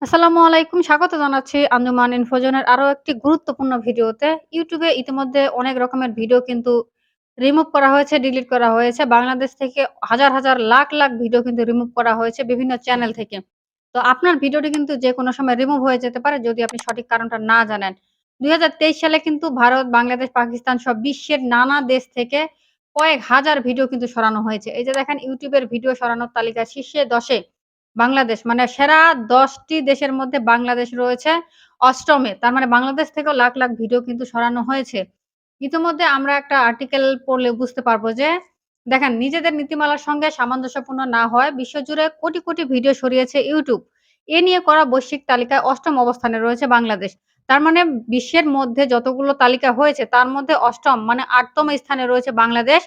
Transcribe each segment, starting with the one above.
আসসালামু আলাইকুম। স্বাগত জানাচ্ছি আঞ্জুমান ইনফোজনের আরো একটি গুরুত্বপূর্ণ ভিডিওতে। YouTube এ ইতিমধ্যে অনেক রকমের ভিডিও কিন্তু রিমুভ করা হয়েছে, ডিলিট করা হয়েছে। বাংলাদেশ থেকে হাজার, হাজার, লাখ, লাখ ভিডিও কিন্তু রিমুভ করা হয়েছে বিভিন্ন চ্যানেল থেকে। তো আপনার ভিডিওটি কিন্তু যেকোনো সময় রিমুভ হয়ে যেতে পারে যদি আপনি সঠিক কারণটা না জানেন। ২০২৩ সালে কিন্তু ভারত, বাংলাদেশ, পাকিস্তান সব বিশ্বের নানা দেশ থেকে কয়েক হাজার ভিডিও কিন্তু সরানো হয়েছে। এই যে দেখেন YouTube এর ভিডিও সরানোর তালিকায় শীর্ষে ১০ এ বাংলাদেশ মানে সেরা ১০ টি দেশের মধ্যে বাংলাদেশ রয়েছে ৮ম এ। তার মানে বাংলাদেশ থেকেও লাখ, লাখ ভিডিও কিন্তু সরানো হয়েছে। ইতিমধ্যে আমরা একটা আর্টিকেল পড়লে বুঝতে পারবো যে দেখেন নিজেদের নীতিমালার সঙ্গে সামঞ্জস্যপূর্ণ না হওয়ায় বিশ্বজুড়ে কোটি, কোটি ভিডিও সরিয়েছে YouTube। এ নিয়ে করা বৈশ্বিক তালিকায় ৮ম অবস্থানে রয়েছে বাংলাদেশ। তার মানে বিশ্বের মধ্যে যতগুলো তালিকা হয়েছে তার মধ্যে ৮ম মানে ৮তম স্থানে রয়েছে বাংলাদেশ।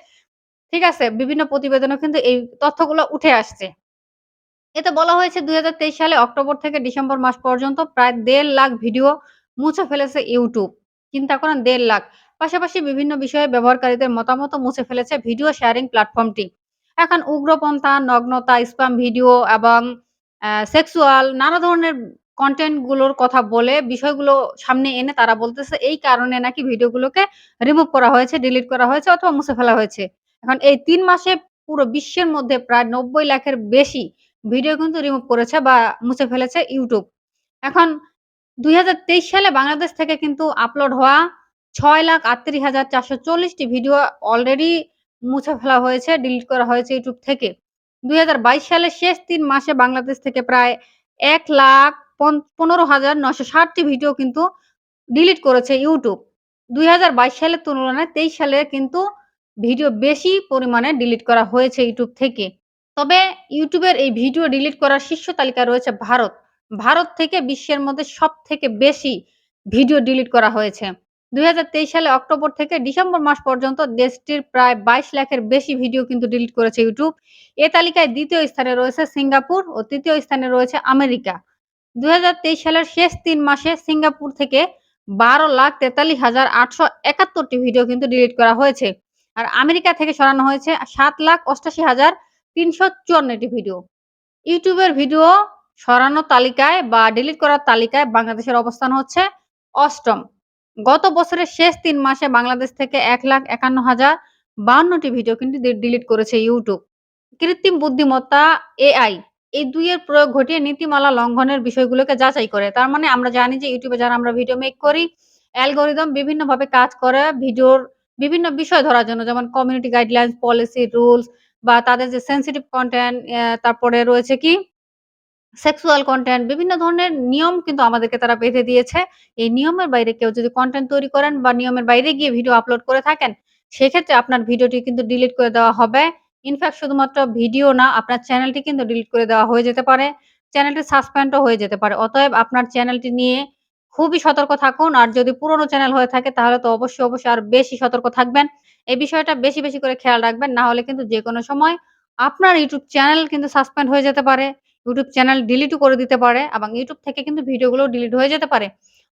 ঠিক আছে? বিভিন্ন প্রতিবেদনেও কিন্তু এই তথ্যগুলো উঠে আসছে। এতে বলা হয়েছে ২০২৩ সালে অক্টোবর থেকে ডিসেম্বর মাস পর্যন্ত প্রায় ১.৫ লাখ ভিডিও মুছে ফেলেছে YouTube। চিন্তা করেন ১.৫ লাখ। পাশাপাশি বিভিন্ন বিষয়ে ব্যবহারকারীদের মতামতও মুছে ফেলেছে ভিডিও শেয়ারিং প্ল্যাটফর্মটি। এখন উগ্রপন্থা, নগ্নতা, স্প্যাম ভিডিও এবং সেক্সুয়াল নানা ধরনের কনটেন্ট গুলোর কথা বলে বিষয়গুলো সামনে এনে তারা বলতেছে এই কারণে নাকি ভিডিওগুলোকে রিমুভ করা হয়েছে, ডিলিট করা হয়েছে অথবা মুছে ফেলা হয়েছে। এখন এই ৩ মাসে পুরো বিশ্বের মধ্যে প্রায় ৯০ লাখের বেশি ভিডিও কিন্তু রিমুভ করেছে বা মুছে ফেলেছে YouTube। এখন ২০২৩ সালে বাংলাদেশ থেকে কিন্তু আপলোড হওয়া ৬,৩৮,৪৪০ টি ভিডিও অলরেডি মুছে ফেলা হয়েছে, ডিলিট করা হয়েছে YouTube থেকে। ২০২২ সালের শেষ ৩ মাসে বাংলাদেশ থেকে প্রায় ১,১৫,৯৬০ টি ভিডিও কিন্তু ডিলিট করেছে YouTube। ২০২২ সালের তুলনায় ২৩ সালে কিন্তু ভিডিও বেশি পরিমাণে ডিলিট করা হয়েছে YouTube থেকে। তবে YouTube এর এই ভিডিও ডিলিট করার শীর্ষ তালিকায় রয়েছে ভারত। ভারত থেকে বিশ্বের মধ্যে সবথেকে বেশি ভিডিও ডিলিট করা হয়েছে। ২০২৩ সালে অক্টোবর থেকে ডিসেম্বর মাস পর্যন্ত দেশটির প্রায় ২২ লাখের বেশি ভিডিও কিন্তু ডিলিট করেছে YouTube। এ তালিকায় ২য় স্থানে রয়েছে সিঙ্গাপুর ও ৩য় স্থানে রয়েছে আমেরিকা। ২০২৩ সালের শেষ ৩ মাসে সিঙ্গাপুর থেকে ১২,৪৩,৮৭১ টি ভিডিও কিন্তু ডিলিট করা হয়েছে। আর আমেরিকা থেকে সরানো হয়েছে ৭,৮৮,৩৫৪ টি ভিডিও। YouTube এর ভিডিও সরানোর তালিকায় বা ডিলিট করার তালিকায় বাংলাদেশের অবস্থান হচ্ছে ৮ম। গত বছরের শেষ ৩ মাসে বাংলাদেশ থেকে ১,৫১,০৫২ টি ভিডিও কিন্তু ডিলিট করেছে YouTube। কৃত্রিম বুদ্ধিমত্তা AI এই ২ এর প্রয়োগ ঘটিয়ে নীতিমালা লঙ্ঘনের বিষয়গুলোকে যাচাই করে। তার মানে আমরা জানি যে YouTube এ যারা আমরা ভিডিও মেক করি, অ্যালগরিদম বিভিন্নভাবে কাজ করে ভিডিওর বিভিন্ন বিষয় ধরার জন্য যেমন কমিউনিটি গাইডলাইনস, পলিসি, রুলস বা তাদের যে সেনসিটিভ কনটেন্ট তারপরে রয়েছে কি সেক্সুয়াল কনটেন্ট বিভিন্ন ধরনের নিয়ম কিন্তু আমাদেরকে তারা বেঁধে দিয়েছে। এই নিয়মের বাইরে কেউ যদি কনটেন্ট তৈরি করেন বা নিয়মের বাইরে গিয়ে ভিডিও আপলোড করে থাকেন, সেক্ষেত্রে আপনার ভিডিওটি কিন্তু ডিলিট করে দেওয়া হবে। ইনফেক্ট শুধুমাত্র ভিডিও না, আপনার চ্যানেলটি কিন্তু ডিলিট করে দেওয়া হয়ে যেতে পারে। চ্যানেলটি সাসপেন্ডও হয়ে যেতে পারে। অতএব আপনার চ্যানেলটি নিয়ে খুবই সতর্ক থাকুন। আর যদি পুরনো চ্যানেল হয়ে থাকে তাহলে তো অবশ্যই, অবশ্যই আরো বেশি সতর্ক থাকবেন। এই বিষয়টা বেশি, বেশি করে খেয়াল রাখবেন। না হলে কিন্তু যেকোনো সময় আপনার YouTube চ্যানেল কিন্তু সাসপেন্ড হয়ে যেতে পারে। YouTube চ্যানেল ডিলিটও করে দিতে পারে এবং YouTube থেকে কিন্তু ভিডিওগুলো ডিলিট হয়ে যেতে পারে।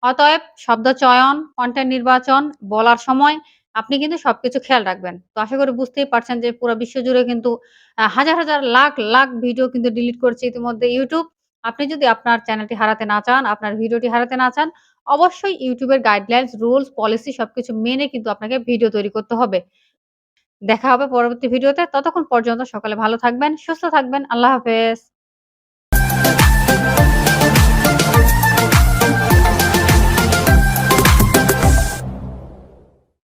অতএব শব্দ চয়ন, কনটেন্ট নির্বাচন, বলার সময় আপনি কিন্তু সবকিছু খেয়াল রাখবেন। তো আশা করি বুঝতেই পারছেন যে পুরা বিশ্ব জুড়ে কিন্তু হাজার, হাজার, লাখ, লাখ ভিডিও কিন্তু ডিলিট করছে ইতিমধ্যে YouTube। আপনি যদি আপনার চ্যানেলটি হারাতে না চান, আপনার ভিডিওটি হারাতে না চান, অবশ্যই YouTube এর গাইডলাইনস, রুলস, পলিসি সবকিছু মেনে কিন্তু আপনাকে ভিডিও তৈরি করতে হবে। দেখা হবে পরবর্তী ভিডিওতে। ততক্ষণ পর্যন্ত সকলে ভালো থাকবেন, সুস্থ থাকবেন। আল্লাহ হাফেজ।